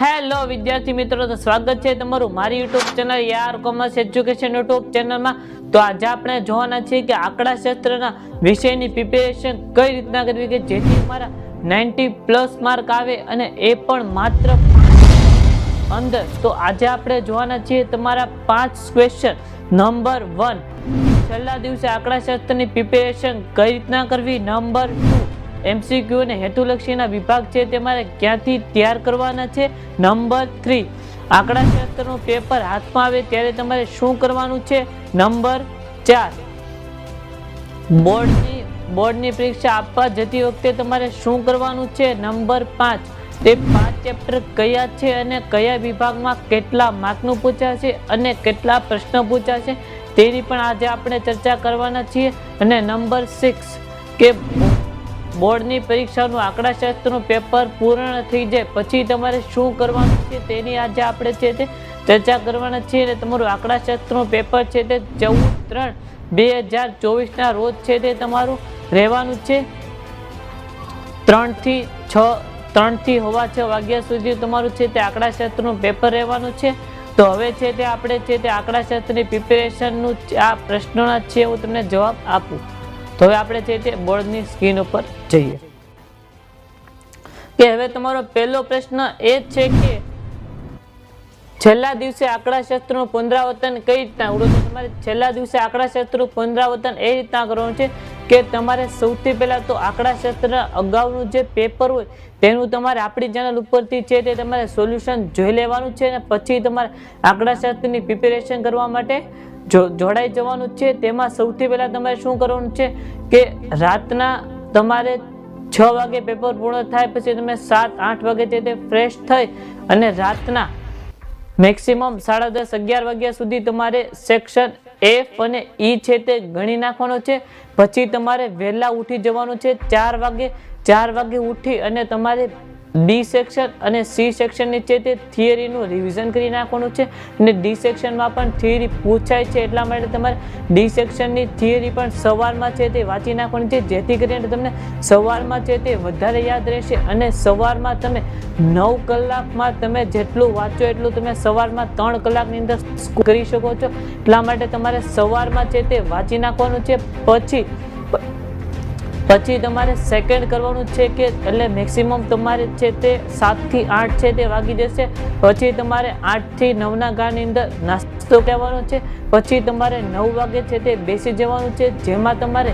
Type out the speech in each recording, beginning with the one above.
Hello વિદ્યાર્થી મિત્રો, તો સ્વાગત છે તમારું મારી યુટ્યુબ ચેનલ યાર કોમર્સ એજ્યુકેશન યુટ્યુબ ચેનલમાં। તો આજે આપણે જોવાના છીએ કે આંકડાશાસ્ત્રના વિષયની પ્રિપેરેશન કઈ રીતના કરવી કે જેથી તમારા 90+ માર્ક આવે અને એ પણ માત્ર અંદર। તો આજે આપણે જોવાના છીએ તમારા 5 ક્વેશ્ચન। નંબર 1, છેલ્લા દિવસે આંકડાશાસ્ત્રની પ્રિપેરેશન કઈ રીતના કરવી। નંબર 2, MCQ અને હેતુલક્ષીના વિભાગ છે તમારે ક્યાંથી તૈયાર કરવાના છે। નંબર 3, આંકડાશાસ્ત્રનું પેપર હાથમાં આવે ત્યારે તમારે શું કરવાનું છે। નંબર 4, બોર્ડની પરીક્ષા આપવા જતી વખતે તમારે શું કરવાનું છે। નંબર 5, તે 5 ચેપ્ટર કયા છે અને કયા વિભાગમાં કેટલા માર્કનું પૂછાશે અને કેટલા પ્રશ્ન પૂછાશે તેની પણ આજે આપણે ચર્ચા કરવાના છીએ। અને નંબર 6, કે બોર્ડની પરીક્ષાનું આંકડાશાસ્ત્રનું પેપર પૂર્ણ થઈ જાય પછી તમારે શું કરવાનું છે તેની આજે આપણે છે તે ચર્ચા કરવાના છીએ। અને તમારું આંકડાશાસ્ત્રનું પેપર છે તે 14/3/2024 ના રોજ છે તે તમારું રહેવાનું છે। 3 થી 6 વાગ્યા સુધી તમારું છે તે આંકડાશાસ્ત્રનું પેપર રહેવાનું છે। તો હવે છે તે આપણે છે તે આંકડાશાસ્ત્રની પ્રિપેરેશનનું આ પ્રશ્નોના છે હું તમને જવાબ આપું। તો હવે આપણે છે તે બોર્ડની સ્ક્રીન ઉપર જઈએ કે હવે તમારો પહેલો પ્રશ્ન એ છે કે છેલ્લા દિવસે આંકડાશાસ્ત્રનું પુનરાવર્તન કઈ રીતના। તમારે છેલ્લા દિવસે આંકડાશાસ્ત્રનું પુનરાવર્તન એ રીતના કરવાનું છે કે તમારે સૌથી પહેલા તો આંકડાશાસ્ત્ર અગાઉનું જે પેપર હોય તેનું તમારે આપણી ચેનલ ઉપરથી છે તે તમારે સોલ્યુશન જોઈ લેવાનું છે અને પછી તમારે આંકડાશાસ્ત્રની પ્રિપેરેશન કરવા માટે જોડાઈ જવાનું છે। તેમાં સૌથી પહેલા તમારે શું કરવાનું છે કે રાતના તમારે 6 વાગે પેપર પૂર્ણ થાય પછી તમે 7-8 વાગે છે તે ફ્રેશ થઈ અને રાતના મેક્સિમમ 10:30-11 વાગ્યા સુધી તમારે સેક્શન F અને E છે તે ગણી નાખવાનો છે। પછી તમારે વહેલા ઉઠી જવાનું છે 4 વાગે ઉઠી અને તમારે B સેક્શન અને C સેક્શનની છે તે થિયરીનું રિવિઝન કરી નાખવાનું છે અને D સેક્શનમાં પણ થિયરી પૂછાય છે એટલા માટે તમારે D સેક્શનની થિયરી પણ સવારમાં છે તે વાંચી નાખવાની છે જેથી કરીને તમને સવારમાં છે તે વધારે યાદ રહેશે। અને સવારમાં તમે 9 કલાકમાં તમે જેટલું વાંચો એટલું તમે સવારમાં 3 કલાકની અંદર કરી શકો છો એટલા માટે તમારે સવારમાં છે તે વાંચી નાખવાનું છે। પછી તમારે સેકન્ડ કરવાનું છે કે એટલે મેક્સિમમ તમારે છે તે 7 થી 8 છે તે વાગી જશે। પછી તમારે 8 થી 9 ના ગાળાની અંદર નાસ્તો કરવાનો છે। પછી તમારે 9 વાગે છે તે બેસી જવાનું છે જેમાં તમારે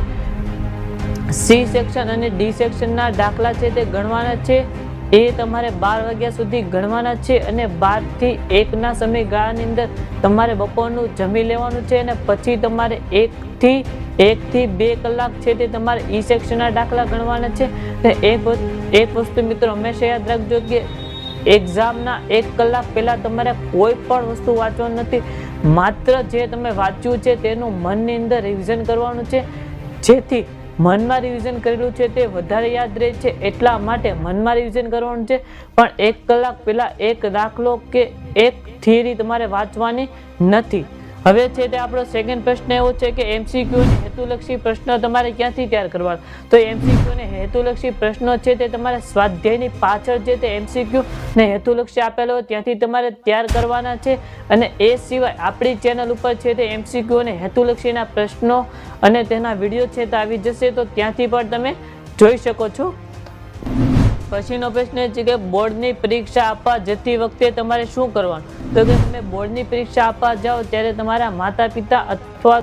C સેક્શન અને D સેક્શનના દાખલા છે તે ગણવાના છે એ તમારે 12 વાગ્યા સુધી ગણવાના છે અને 12 થી 1 ના સમયગાળાની અંદર તમારે બપોરનું જમી લેવાનું છે અને પછી તમારે 1 થી 2 કલાક છે તે તમારે E સેક્શનના દાખલા ગણવાના છે। એક વસ્તુ મિત્રો હંમેશા યાદ રાખજો કે એક્ઝામના 1 કલાક પહેલા તમારે કોઈ પણ વસ્તુ વાંચવાનું નથી, માત્ર જે તમે વાંચ્યું છે તેનું મનની અંદર રિવિઝન કરવાનું છે જેથી મનમાં રિવિઝન કરેલું છે તે વધારે યાદ રહે છે એટલા માટે મનમાં રિવિઝન કરવાનું છે। પણ 1 કલાક પહેલા એક દાખલો કે એક થિયરી તમારે વાંચવાની નથી। હવે છે તે આપણો સેકન્ડ પ્રશ્ન એવો છે કે MCQ અને હેતુલક્ષી પ્રશ્નો તમારે ક્યાંથી તૈયાર કરવાના। તો MCQ અને હેતુલક્ષી પ્રશ્નો છે તે તમારે સ્વાધ્યાયની પાછળ છે તે MCQ અને હેતુલક્ષી આપેલો હોય ત્યાંથી તમારે તૈયાર કરવાના છે। અને એ સિવાય આપણી ચેનલ ઉપર છે તે MCQ અને હેતુલક્ષીના પ્રશ્નો અને તેના વિડીયો છે તે આવી જશે તો ત્યાંથી પણ તમે જોઈ શકો છો। પછીનો પ્રશ્ન છે કે બોર્ડની પરીક્ષા આપવા જતી વખતે તમારે શું કરવાનું। તો કે તમે બોર્ડની પરીક્ષા આપવા જાઓ ત્યારે તમારા માતા પિતા અથવા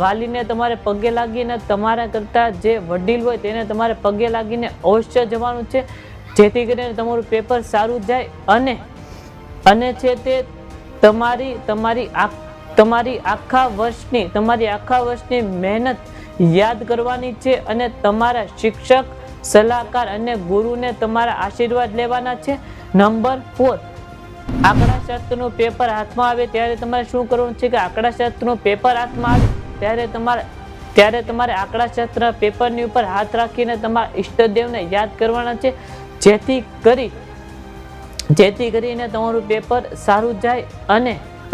વાલીને તમારે પગે લાગીને તમારા કરતા જે વડીલ હોય તેને તમારે પગે લાગીને અવશ્ય જવાનું છે જેથી કરીને તમારું પેપર સારું જાય અને છે તે તમારી આખા વર્ષની મહેનત યાદ કરવાની છે અને તમારા શિક્ષક સલાહકાર અને ગુરુને તમારા આશીર્વાદ લેવાના છે। નંબર 4, આંકડાશાસ્ત્રનું પેપર હાથમાં આવે ત્યારે તમારે શું કરવાનું છે કે આંકડાશાસ્ત્રનું પેપર હાથમાં આવે ત્યારે તમારે આંકડાશાસ્ત્ર પેપરની ઉપર હાથ રાખીને તમારા ઈષ્ટદેવને યાદ કરવાના છે જેથી કરીને તમારું પેપર સારું જાય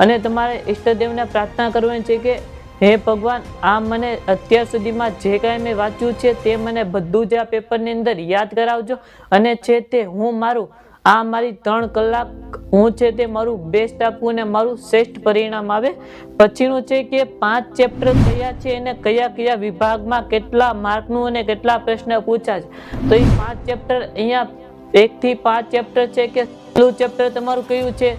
અને તમારે ઈષ્ટદેવને પ્રાર્થના કરવાની છે કે હે ભગવાન, આ મને અત્યાર સુધીમાં જે કાંઈ મેં વાંચ્યું છે તે મને બધું જ આ પેપરની અંદર યાદ કરાવજો અને છે તે હું મારું આ મારી 3 કલાક હું છે તે મારું બેસ્ટ આપું અને મારું શ્રેષ્ઠ પરિણામ આવે. પછીનું છે કે 5 ચેપ્ટર કયા છે અને કયા કયા વિભાગમાં કેટલા માર્કનું અને કેટલા પ્રશ્ન પૂછાય છે. તો એ 5 ચેપ્ટર અહીંયા 1 થી 5 ચેપ્ટર છે કે પહેલું ચેપ્ટર તમારું કયું છે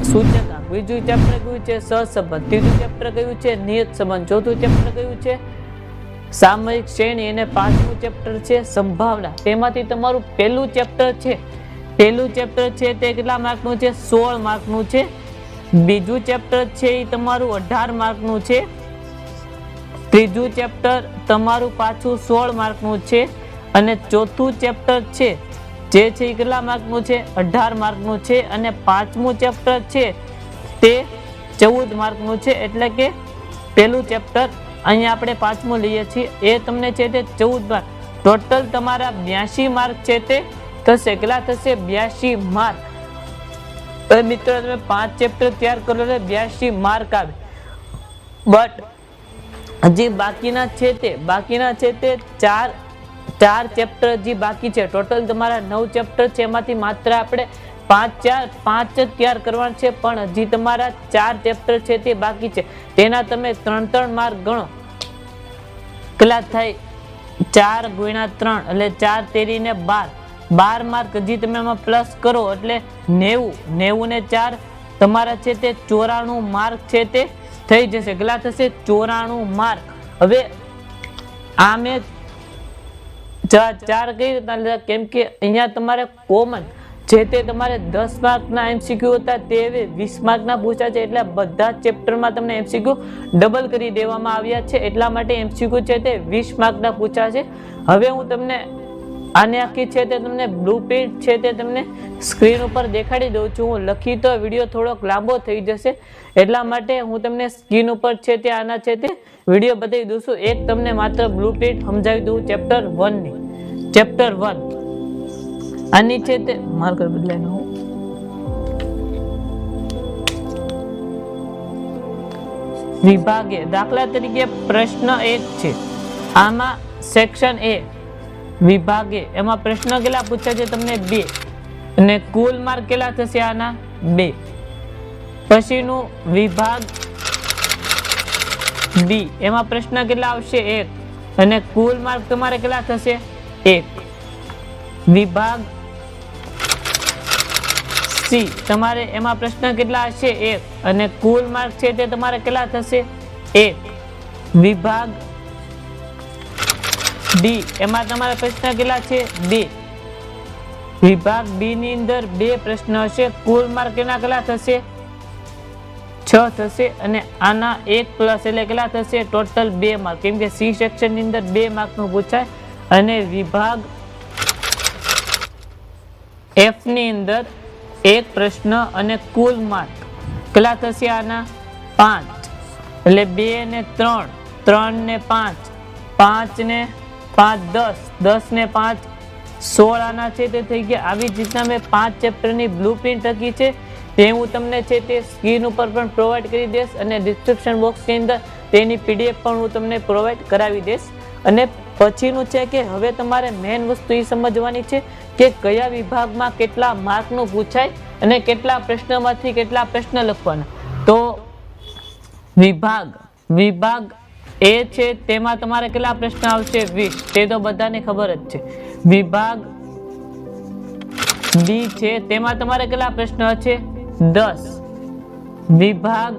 સૂચકાંક, બીજું ચેપ્ટર કયું છે સહસંબંધ, ત્રીજું ચેપ્ટર કયું છે નિયત સંબંધ, ચોથું ચેપ્ટર કયું છે સામયિક શ્રેણી અને પાંચમું ચેપ્ટર છે સંભાવના. તેમાંથી તમારું પહેલું ચેપ્ટર છે તે કેટલા માર્કનું છે 16 માર્કનું છે. બીજું ચેપ્ટર છે એ તમારું 18 માર્કનું છે. ત્રીજું ચેપ્ટર તમારું પાછું 16 માર્કનું છે અને ચોથું ચેપ્ટર છે જે છે એ કેટલા માર્કનું છે 18 માર્કનું છે અને પાંચમું ચેપ્ટર છે તે 14 માર્કનું છે. એટલે કે પહેલું ચેપ્ટર અહીંયા આપણે પાંચમું લઈએ છીએ એ તમને છે તે 14 માર્ક. ટોટલ તમારા 82 માર્ક છે તે થશે. કેટલા થશે 82 માર્ક. મિત્રો તમે 5 ચેપ્ટર તૈયાર કરો એટલે 82 માર્ક આવે. બટ હજી બાકીના છે તે ચાર ચેપ્ટર હજી બાકી છે. ટોટલ તમારા 9 ચેપ્ટર છે એમાંથી માત્ર આપણે 5 જ તૈયાર કરવાના છે, પણ હજી તમારા 4 ચેપ્ટર છે તે બાકી છે. તેના તમે 3 માર્ક ગણો. કેટલા થાય 4 × 3 એટલે 4 તેરી ને 12 માર્ક હજી તમે એમાં પ્લસ કરો એટલે 90 ને 4 તમારા છે તે 94 માર્ક છે તે થઈ જશે. કેટલા થશે 94 માર્ક. હવે આ મેં 4 કઈ રીતના, કેમ કે અહીંયા તમારે કોમન જે તે તમારે 10 માર્કના એમસીક્યુ હતા તે હવે 20 માર્કના પૂછ્યા છે. એટલે બધા ચેપ્ટરમાં તમને એમસીક્યુ ડબલ કરી દેવામાં આવ્યા છે. એટલા માટે એમસીક્યુ છે તે 20 માર્કના પૂછ્યા છે. હવે હું તમને આને આખી છે તે તમને બ્લુપ્રિન્ટ છે તે તમને સ્ક્રીન ઉપર દેખાડી દઉં છું. હું લખી તો વિડીયો થોડોક લાંબો થઈ જશે એટલા માટે હું તમને સ્ક્રીન ઉપર છે તે આના છે તે વિડીયો બતાવી દઉં છું. એક તમને માત્ર બ્લુપ્રિન્ટ સમજાવી દઉં ચેપ્ટર 1 ની. ચેપ્ટર 1 આની છે તે માર્કર બદલાય ન વિભાગે. દાખલા તરીકે પ્રશ્ન 1 છે આમાં સેક્શન A વિભાગે એમાં પ્રશ્ન કેટલા પૂછ્યા છે તમને 2 અને કુલ માર્ક કેટલા થશે આના 2. પછીનું વિભાગ B એમાં પ્રશ્ન કેટલા આવશે 1 અને કુલ માર્ક તમારે કેટલા થશે 1. વિભાગ C તમારે એમાં પ્રશ્ન કેટલા હશે 1 અને કુલ માર્ક છે તે તમારે કેટલા થશે 1. વિભાગ D એમાં તમારા પ્રશ્ન કેટલા છે 2. વિભાગ B ની અંદર 2 પ્રશ્ન હશે. કુલ માર્ક કેટલા થશે 6 થશે અને આના 1 પ્લસ એટલે કેટલા થશે ટોટલ 2 માર્ક, કેમ કે C સેક્શન ની અંદર 2 માર્કનું પૂછાય. અને વિભાગ F ની અંદર 1 પ્રશ્ન અને કુલ માર્ક કેટલા થશે આના 5 એટલે 2 ને 3 3 ને 5 5 ને 5 10 ને 5 16 આના છે તે થઈ ગયા. આવી જ રીતના મેં 5 ચેપ્ટરની બ્લુપ્રિન્ટ લખી છે તે હું તમને છે તે સ્ક્રીન ઉપર પણ પ્રોવાઈડ કરી દઈશ અને ડિસ્ક્રિપ્શન બોક્સની અંદર તેની PDF પણ હું તમને પ્રોવાઈડ કરાવી દઈશ. અને પછીનું છે કે હવે તમારે મેઇન વસ્તુ એ સમજવાની છે કે કયા વિભાગમાં કેટલા માર્કનું પૂછાય અને કેટલા પ્રશ્નમાંથી કેટલા પ્રશ્ન લખવાના. તો વિભાગ A છે તેમાં તમારે કેટલા પ્રશ્ન આવશે 20, તે તો બધાને ખબર જ છે. વિભાગ B છે તેમાં તમારે કેટલા પ્રશ્ન છે 10. વિભાગ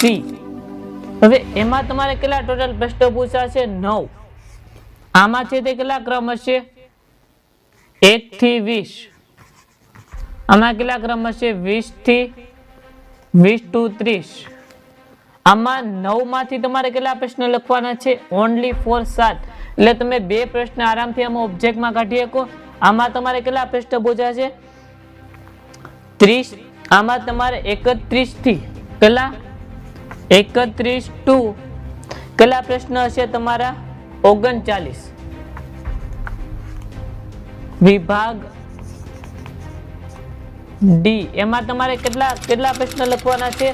C હવે એમાં તમારે કેટલા ટોટલ પ્રશ્નો પૂછાશે 9. આમાં છે તે કેટલા ક્રમ હશે 1 થી 20. આમાં કેટલા ક્રમ હશે 20 થી 20 to 30. આમાં 9 માંથી તમારે કેટલા પ્રશ્ન લખવાના છે ઓનલી ફોર 7. એટલે તમે 2 પ્રશ્ન આરામથી આમાં ઓબ્જેક્ટમાં કાઢી શકો. આમાં તમારે કેટલા પ્રશ્ન પૂછાશે 30. આમાં તમારે 31 થી કેટલા 31 ટુ કેટલા પ્રશ્ન હશે તમારા 39. વિભાગ D એમાં તમારે કેટલા પ્રશ્ન લખવાના છે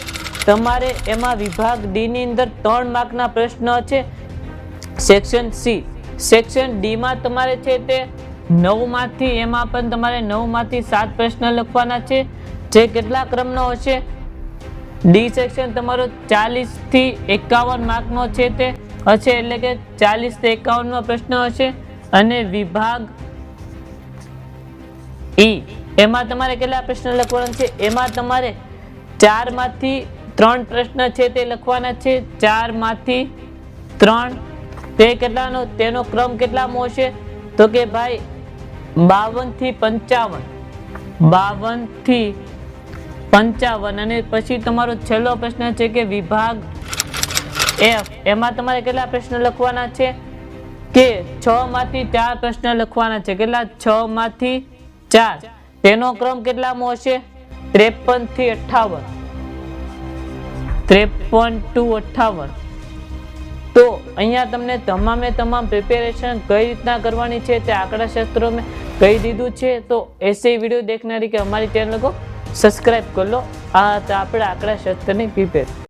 તમારે એમાં વિભાગ D ની અંદર 3 માર્કના પ્રશ્ન છે. સેક્શન C સેક્શન D માં તમારે છે તે 9 માંથી એમાં પણ તમારે 9 માંથી 7 પ્રશ્ન લખવાના છે, જે કેટલા ક્રમનો હશે? ડી સેક્શન તમારો 40 થી 51 માર્કનો છે તે હશે, એટલે કે 40 થી 51 નો પ્રશ્ન હશે. અને વિભાગ ઈ એમાં તમારે કેટલા પ્રશ્ન લખવાના છે? એમાં તમારે 4 માંથી 3 પ્રશ્ન છે તે લખવાના છે. 4 માંથી 3 તે કેટલાનો, તેનો ક્રમ કેટલામો હશે? તો કે ભાઈ 52 થી 55, 52 થી 55. અને પછી તમારો છેલ્લો પ્રશ્ન છે કે વિભાગ એફ, એમાં તમારે કેટલા પ્રશ્ન લખવાના છે? કે 6 માંથી 4 પ્રશ્ન લખવાના છે. કેટલા? 6 માંથી 4. તેનો ક્રમ કેટલામો હશે? 53 થી 58, 53 to 58. તો અહીંયા તમને તમામે તમામ પ્રિપેરેશન કઈ રીતના કરવાની છે તે આંકડા શાસ્ત્રો મેં કહી દીધું છે. તો ऐसे वीडियो देखने के हमारी चैनल को सब्सक्राइब कर लो. આ આપણે આંકડા શાસ્ત્રની પ્રિપેર